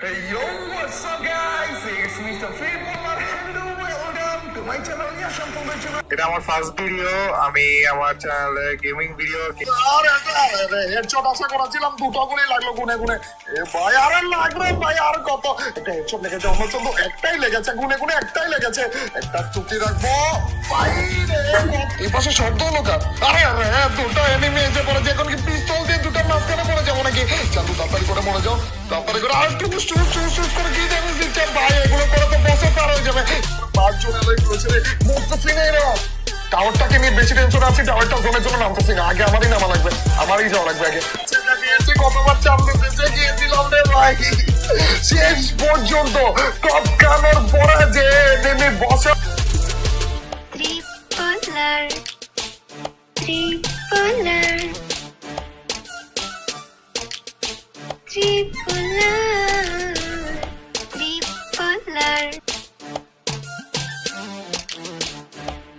Hey yo, what's up guys? It's Mr. Freeballer and welcome to my channel. এটা আমার first video, আমি আমার চ্যানেলে গেমিং ভিডিও। আরে হেডশট আশা করেছিলাম দুটো করে লাগলো গুনে গুনে। এ ভাই আরে লাগবে ভাই আর কত? এটা হেডশট লেগেছে অন্য চন্দ্র একটাই লেগেছে, গুনে গুনে একটাই লেগেছে। একটা চুপি রাখবো ভাই রে। এই পাশে শব্দ হলো কার? আরে আরে দুটো এনিমি এসে পড়েছে, এখন কি পিস্তল দিয়ে দুটো মাঝখানে পড়ে যাবো নাকি? চালু তাড়াতাড়ি করে মরে যাও, তাড়াতাড়ি করে আর একটু শুট করে কি জানিস দিচ্ছে ভাই, এগুলো করে তো বসে পার হয়ে যাবে। 5 জন এলাই করেছে রে, মুক্তি নেই রে। টাওয়ারটাকে নিয়ে বেশি টেনশন আছে, টাওয়ারটা জোনের জন্য নামতেছি না, আগে আমারই নামা লাগবে, আমারই যাওয়া লাগবে আগে। কতবার চাপতে বেঁচে গিয়েছিলাম রে ভাই, শেষ পর্যন্ত টপ গানের পরে যে নেমে বসে। Tripolar, tripolar, tripolar, tripolar,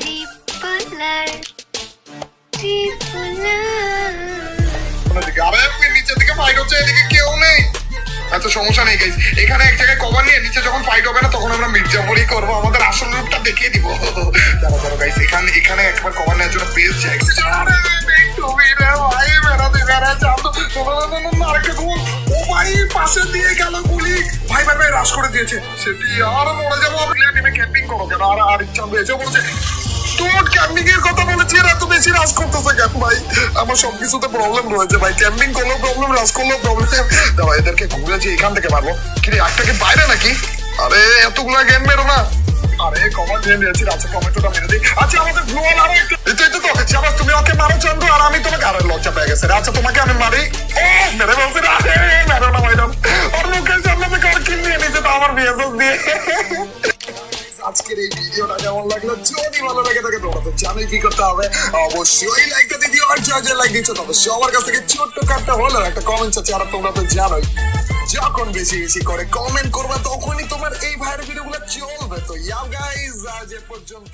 tripolar, tripolar. নিচের দিকে ফাইট হচ্ছে, এদিকে কেউ নেই। আচ্ছা সমস্যা নেই গাইস, এখানে এক জায়গায় কভার নিয়ে নিচে যখন ফাইট হবে না তখন আমরা মির্জাপুরই করবো, আমাদের আসল রূপটা দেখিয়ে দিব। দাঁড়া দাঁড়া গাইস, এখানে একবার কভার নেওয়ার জন্য পেজ যাই। পাশে দিয়ে গেল গুলি, ভাই ভাই ভাই রাশ করে দিয়েছে সেটি। আর মরে যাবো, নেমে ক্যাম্পিং করো কেন? আর ইচ্ছা হয়েছে বলছে তোর ক্যাম্পিং এর কথা বলেছি, এরা এত বেশি রাজ করতেছে কেন ভাই? আমার সবকিছুতে প্রবলেম রয়েছে ভাই, ক্যাম্পিং করলেও প্রবলেম, রাজ করলেও প্রবলেম। দাঁড়া এদেরকে ঘুরেছি, এখান থেকে মারবো। কিরে একটা কি বাইরে নাকি? আরে এতগুলো গেম মেরো না। আরে কমান্ড দিয়ে নিয়েছি, আচ্ছা টমেটোটা মেরে দিই। আচ্ছা আমাদের ব্লুয়াল আরো একটা, এই তো শাবাশ, তুমি ওকে মারো চন্দ্র, আর আমি তোমাকে আরো লজ্জা পেয়ে গেছে। আচ্ছা তোমাকে আমি মারি। ও মেরে বলছি না, মেরো না ম্যাডাম। আর মুখের সামনে থেকে আর কিল নিয়ে নিয়েছে তো আমার বিএসএস দিয়ে। আজকের এই ভিডিওটা কেমন লাগলো? যদি ভালো লাগে থাকে তোমরা তো জানোই কি করতে হবে, অবশ্যই লাইকটা দিয়ে দিও। আর যা লাইক দিচ্ছ তবে সবার কাছ থেকে ছোট্ট কাটটা হলো একটা কমেন্ট আছে, আর তোমরা তো জানোই যখন বেশি বেশি করে কমেন্ট করবে তখনই তোমার এই ভাইয়ের ভিডিওগুলো চলবে। তো ইয়াও গাইস, আজ এ পর্যন্ত।